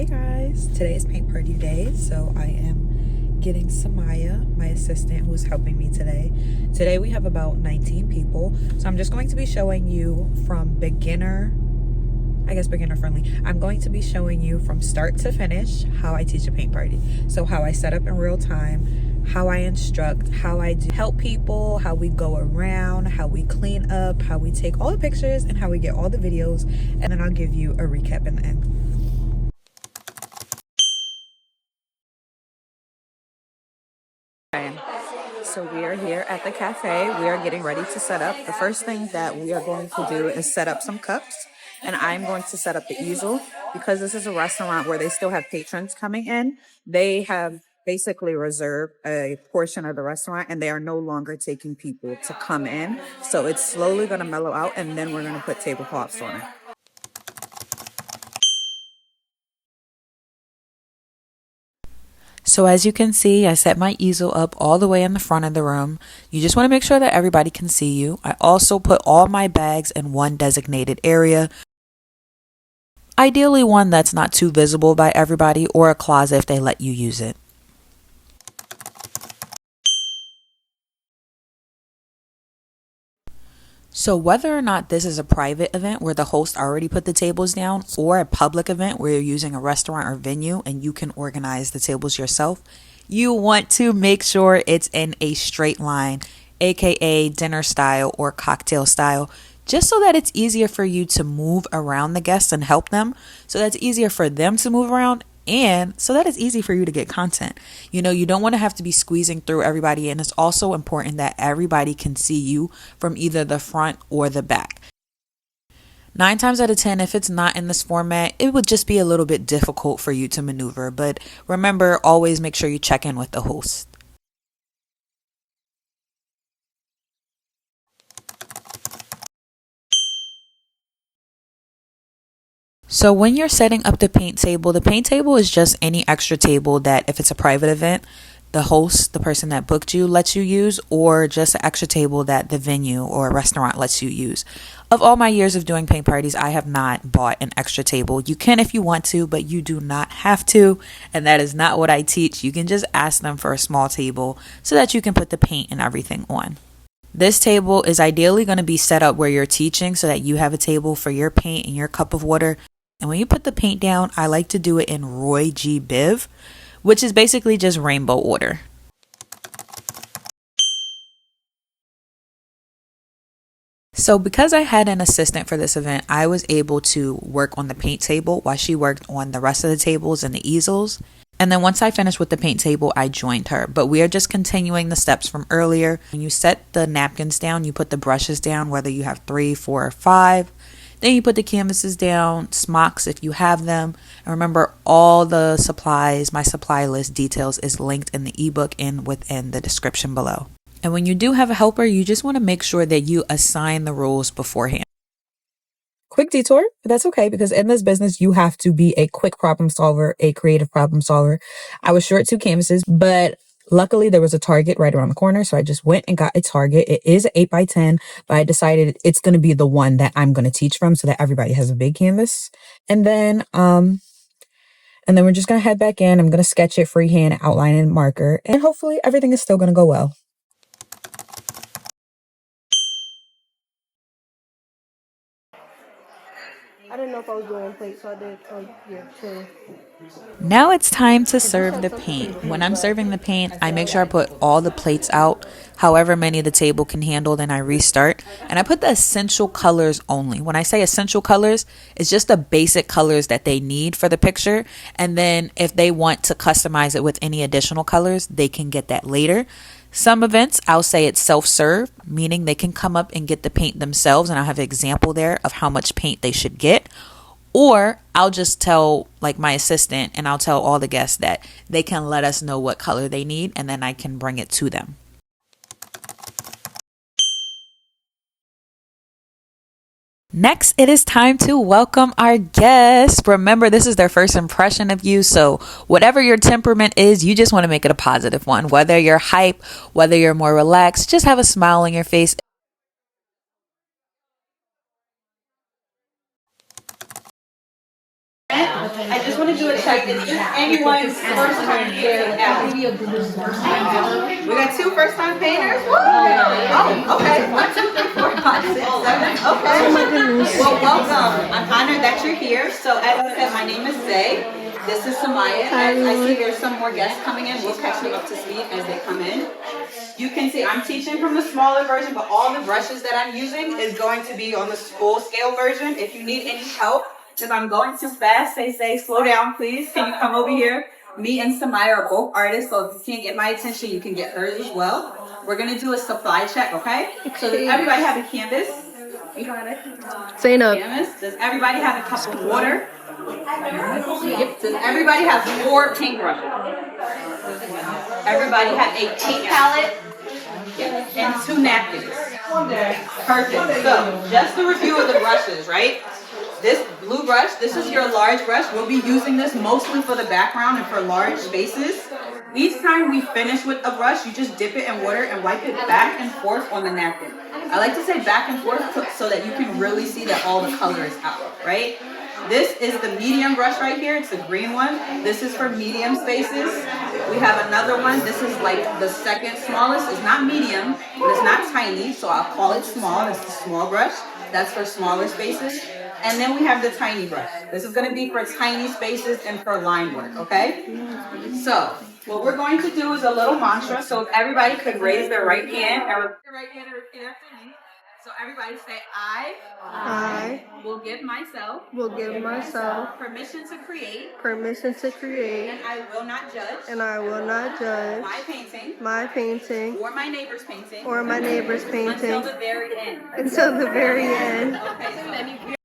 Hey guys, today is paint party day, so I am getting Samaya, my assistant, who's helping me today. Today we have about 19 people, so I'm just going to be showing you from beginner friendly. I'm going to be showing you from start to finish how I teach a paint party. So how I set up in real time, how I instruct, how I do help people, how we go around, how we clean up, how we take all the pictures, and how we get all the videos, and then I'll give you a recap in the end. So we are here at the cafe. We are getting ready to set up. The first thing that we are going to do is set up some cups, and I'm going to set up the easel because this is a restaurant where they still have patrons coming in. They have basically reserved a portion of the restaurant and they are no longer taking people to come in. So it's slowly going to mellow out, and then we're going to put tablecloths on it. So as you can see, I set my easel up all the way in the front of the room. You just want to make sure that everybody can see you. I also put all my bags in one designated area. Ideally one that's not too visible by everybody, or a closet if they let you use it. So whether or not this is a private event where the host already put the tables down, or a public event where you're using a restaurant or venue and you can organize the tables yourself, you want to make sure it's in a straight line, aka dinner style or cocktail style, just so that it's easier for you to move around the guests and help them, so that's easier for them to move around, and so that it's easy for you to get content. You don't want to have to be squeezing through everybody, and it's also important that everybody can see you from either the front or the back. 9 times out of 10, if it's not in this format, it would just be a little bit difficult for you to maneuver, but remember, always make sure you check in with the host. So when you're setting up the paint table is just any extra table that, if it's a private event, the host, the person that booked you, lets you use, or just an extra table that the venue or restaurant lets you use. Of all my years of doing paint parties, I have not bought an extra table. You can if you want to, but you do not have to, and that is not what I teach. You can just ask them for a small table so that you can put the paint and everything on. This table is ideally going to be set up where you're teaching so that you have a table for your paint and your cup of water. And when you put the paint down, I like to do it in Roy G. Biv, which is basically just rainbow order. So because I had an assistant for this event, I was able to work on the paint table while she worked on the rest of the tables and the easels. And then once I finished with the paint table, I joined her. But we are just continuing the steps from earlier. When you set the napkins down, you put the brushes down, whether you have 3, 4, or 5. Then you put the canvases down, smocks if you have them. And remember, all the supplies, my supply list details is linked in the ebook and within the description below. And when you do have a helper, you just want to make sure that you assign the roles beforehand. Quick detour, but that's okay, because in this business, you have to be a quick problem solver, a creative problem solver. I was short 2 canvases, but luckily there was a Target right around the corner, so I just went and got a Target. It is an 8x10, but I decided it's going to be the one that I'm going to teach from so that everybody has a big canvas. And then we're just going to head back in. I'm going to sketch it freehand, outline and marker, and hopefully everything is still going to go well. I didn't know if I was doing plates, so I did. Yeah, two. Now it's time to serve the paint. When I'm serving the paint, I make sure I put all the plates out, however many the table can handle, then I restart. And I put the essential colors only. When I say essential colors, it's just the basic colors that they need for the picture. And then if they want to customize it with any additional colors, they can get that later. Some events, I'll say it's self-serve, meaning they can come up and get the paint themselves, and I'll have an example there of how much paint they should get. Or I'll just tell my assistant, and I'll tell all the guests that they can let us know what color they need, and then I can bring it to them. Next, it is time to welcome our guests. Remember, this is their first impression of you, so whatever your temperament is, you just want to make it a positive one. Whether you're hype, whether you're more relaxed, just have a smile on your face. I just want to do a check. Is this anyone's first time here at We got two first time painters? Woo! Oh, okay. 1, 2, 3, 4, 5, 6, 7. Okay. Well, welcome. I'm honored that you're here. So, as I said, my name is Zay. This is Samaya. As I see there's some more guests coming in, we'll catch you up to speed as they come in. You can see I'm teaching from the smaller version, but all the brushes that I'm using is going to be on the full scale version. If you need any help, if I'm going too fast, say, slow down, please. Can you come over here? Me and Samaya are both artists, so if you can't get my attention, you can get hers as well. We're going to do a supply check, okay? So does everybody have a canvas? Zainab. Canvas? Does everybody have a cup of water? Does everybody have 4 paintbrushes? Everybody have a paint palette and 2 napkins. Perfect. So, just a review of the brushes, right? This blue brush, this is your large brush. We'll be using this mostly for the background and for large spaces. Each time we finish with a brush, you just dip it in water and wipe it back and forth on the napkin. I like to say back and forth so that you can really see that all the color is out, right? This is the medium brush right here. It's the green one. This is for medium spaces. We have another one. This is like the second smallest. It's not medium, but it's not tiny, so I'll call it small. It's the small brush. That's for smaller spaces. And then we have the tiny brush. This is going to be for tiny spaces and for line work, okay? So, what we're going to do is a little mantra. So if everybody could raise their right hand and repeat their right hand and repeat after me. So everybody say, I will give myself permission to create and I will not judge my painting or my neighbor's painting until the very end. Okay.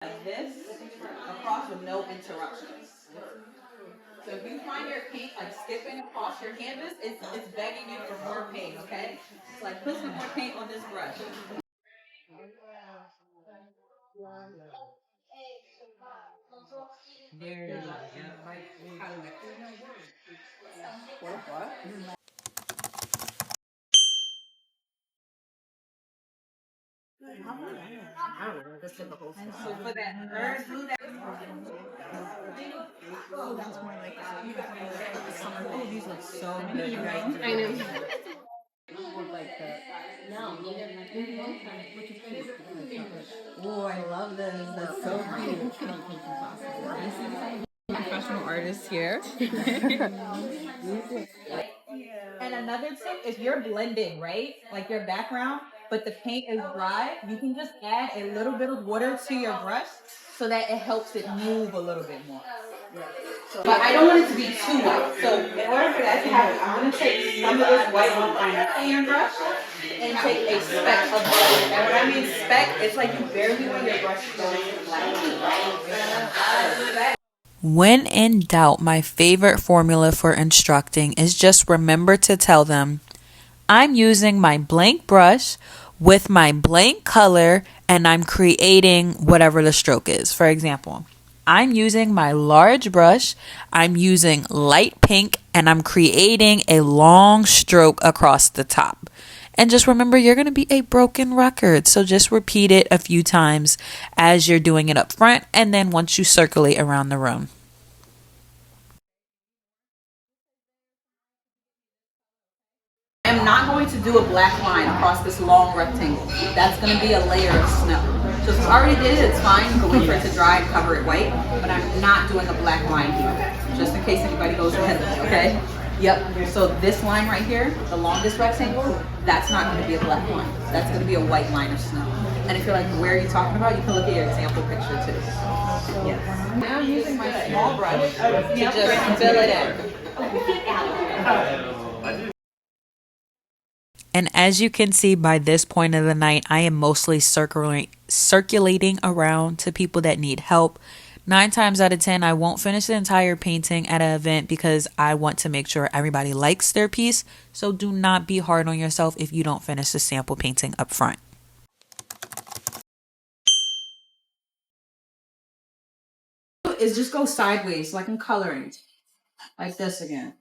Like this across with no interruptions. So if you find your paint like skipping across your canvas, it's begging you for more paint, okay? It's like put some more paint on this brush. So for that third blue that these look so good, right? I know. Oh, I love this. That's so cute. Professional artist here. And another tip, if you're blending, right? Like your background, but the paint is dry, you can just add a little bit of water to your brush so that it helps it move a little bit more. But I don't want it to be too white. So in order for that to happen, I'm going to take some of this white on my paintbrush and take a speck of black. And when I mean speck, it's like you barely want your brush to go into black. When in doubt, my favorite formula for instructing is just remember to tell them, I'm using my blank brush with my blank color and I'm creating whatever the stroke is. For example, I'm using my large brush, I'm using light pink, and I'm creating a long stroke across the top. And just remember, you're going to be a broken record. So just repeat it a few times as you're doing it up front and then once you circulate around the room. I'm not going to do a black line across this long rectangle. That's going to be a layer of snow. So if you already did it, it's fine. You can wait for it to dry and cover it white. But I'm not doing a black line here, just in case anybody goes ahead. Okay? Yep. So this line right here, the longest rectangle, that's not going to be a black line. That's going to be a white line of snow. And if you're like, where are you talking about? You can look at your example picture too. Yes. Now I'm using my small brush to just fill it in. And as you can see by this point of the night, I am mostly circulating around to people that need help. 9 times out of 10, I won't finish the entire painting at an event because I want to make sure everybody likes their piece. So do not be hard on yourself if you don't finish the sample painting up front. Is just go sideways like I'm coloring. Like this again.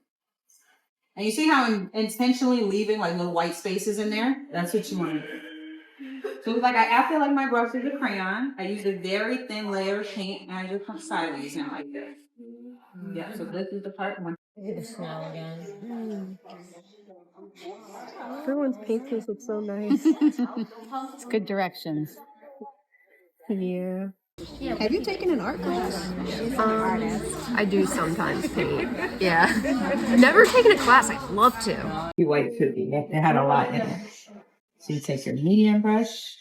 And you see how I'm intentionally leaving like little white spaces in there? That's what you want to do. So it's like I acted like my brush is a crayon. I used a very thin layer of paint, and I just went sideways and like this. Yeah. So this is the part one. Look at the smell again. Everyone's paintings look so nice. It's good directions. Yeah. Have you taken an art class? I do sometimes paint. Yeah. Never taken a class. I'd love to. You white too. It had a lot in it. So you take your medium brush.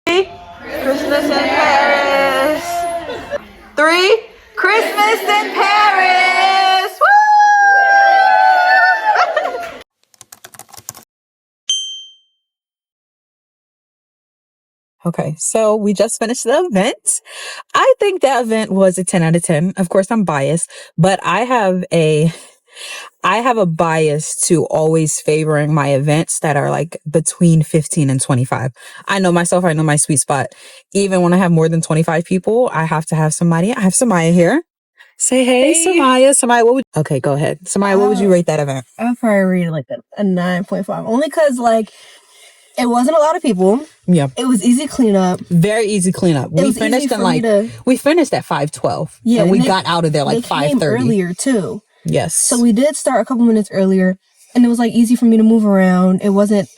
Christmas in Paris. 3. Christmas in Paris. Woo! Okay, so we just finished the event. I think that event was a 10 out of 10. Of course, I'm biased, but I have a bias to always favoring my events that are like between 15 and 25. I know myself, I know my sweet spot. Even when I have more than 25 people, I have to have somebody. I have Samaya here. Say hey, Samaya. Samaya, okay, go ahead. Samaya, what would you rate that event? I'll probably rate it like a 9.5. Only because, like, it wasn't a lot of people. Yeah. It was easy cleanup. Very easy cleanup. We finished we finished at 5:12. Yeah. And we got out of there like 5:30. Earlier, too. Yes. So we did start a couple minutes earlier, and it was like easy for me to move around. It wasn't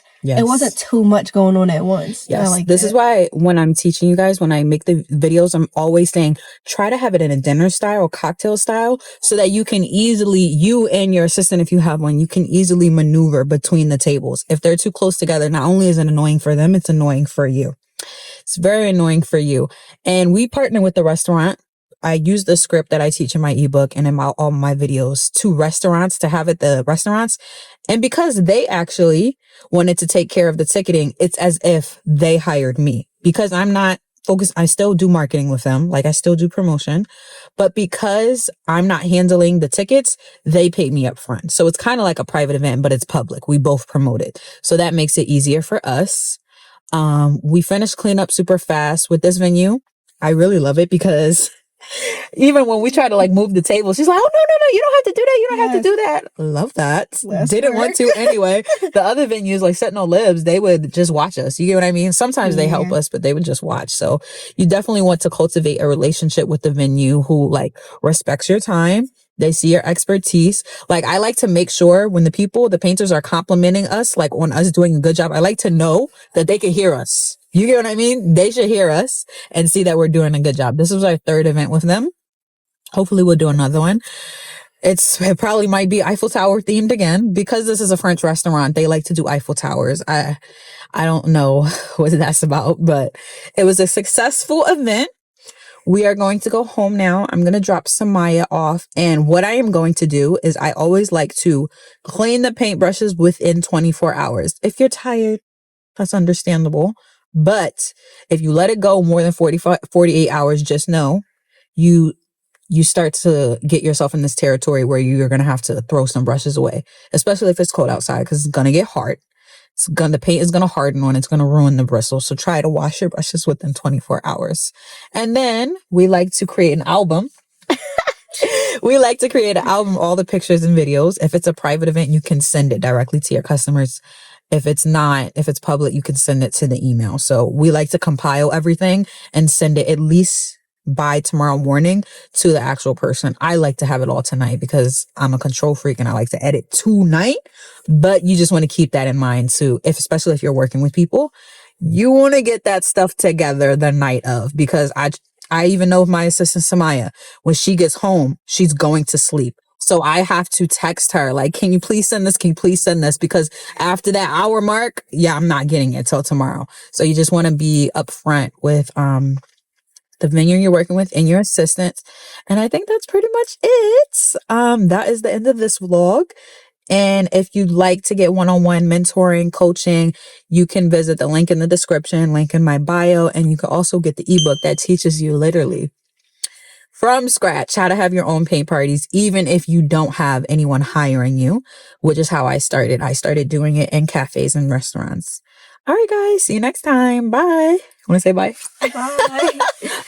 too much going on at once. Yes. This is why when I'm teaching you guys, when I make the videos, I'm always saying, try to have it in a dinner style or cocktail style so that you can easily, you and your assistant, if you have one, you can easily maneuver between the tables. If they're too close together, not only is it annoying for them, it's annoying for you. It's very annoying for you. And we partner with the restaurant. I use the script that I teach in my ebook and in all my videos to restaurants to have at the restaurants. And because they actually wanted to take care of the ticketing, it's as if they hired me because I'm not focused. I still do marketing with them. Like I still do promotion, but because I'm not handling the tickets, they pay me up front. So it's kind of like a private event, but it's public. We both promote it. So that makes it easier for us. We finished cleanup super fast with this venue. I really love it because even when we try to like move the table, she's like, oh, no, you don't have to do that. You don't have to do that. Love that. Didn't want to anyway. The other venues like Set No Libs, they would just watch us. You get what I mean? Sometimes they help us, but they would just watch. So you definitely want to cultivate a relationship with the venue who like respects your time. They see your expertise. Like I like to make sure when the painters are complimenting us, like on us doing a good job, I like to know that they can hear us. You get what I mean? They should hear us and see that we're doing a good job. This was our 3rd event with them. Hopefully we'll do another one. It probably might be Eiffel Tower themed again because this is a French restaurant. They like to do Eiffel Towers. I don't know what that's about, but it was a successful event. We are going to go home now. I'm going to drop Samaya off. And what I am going to do is I always like to clean the paintbrushes within 24 hours. If you're tired, that's understandable. But if you let it go more than 48 hours, just know you start to get yourself in this territory where you're going to have to throw some brushes away, especially if it's cold outside because it's going to get hard. The paint is going to harden on, it's going to ruin the bristles. So try to wash your brushes within 24 hours. And then we like to create an album. We like to create an album, all the pictures and videos. If it's a private event, you can send it directly to your customers. If it's public, you can send it to the email. So we like to compile everything and send it at least by tomorrow morning to the actual person. I like to have it all tonight because I'm a control freak and I like to edit tonight, but you just want to keep that in mind too. Especially if you're working with people, you want to get that stuff together the night of, because I even know my assistant Samaya, when she gets home, she's going to sleep. So I have to text her like, can you please send this? Can you please send this? Because after that hour mark, I'm not getting it till tomorrow. So you just want to be upfront with, the venue you're working with and your assistants. And I think that's pretty much it. That is the end of this vlog. And if you'd like to get one-on-one mentoring, coaching, you can visit the link in the description, link in my bio, and you can also get the ebook that teaches you literally from scratch how to have your own paint parties, even if you don't have anyone hiring you, which is how I started. I started doing it in cafes and restaurants. All right, guys, see you next time. Bye. Want to say bye? Bye.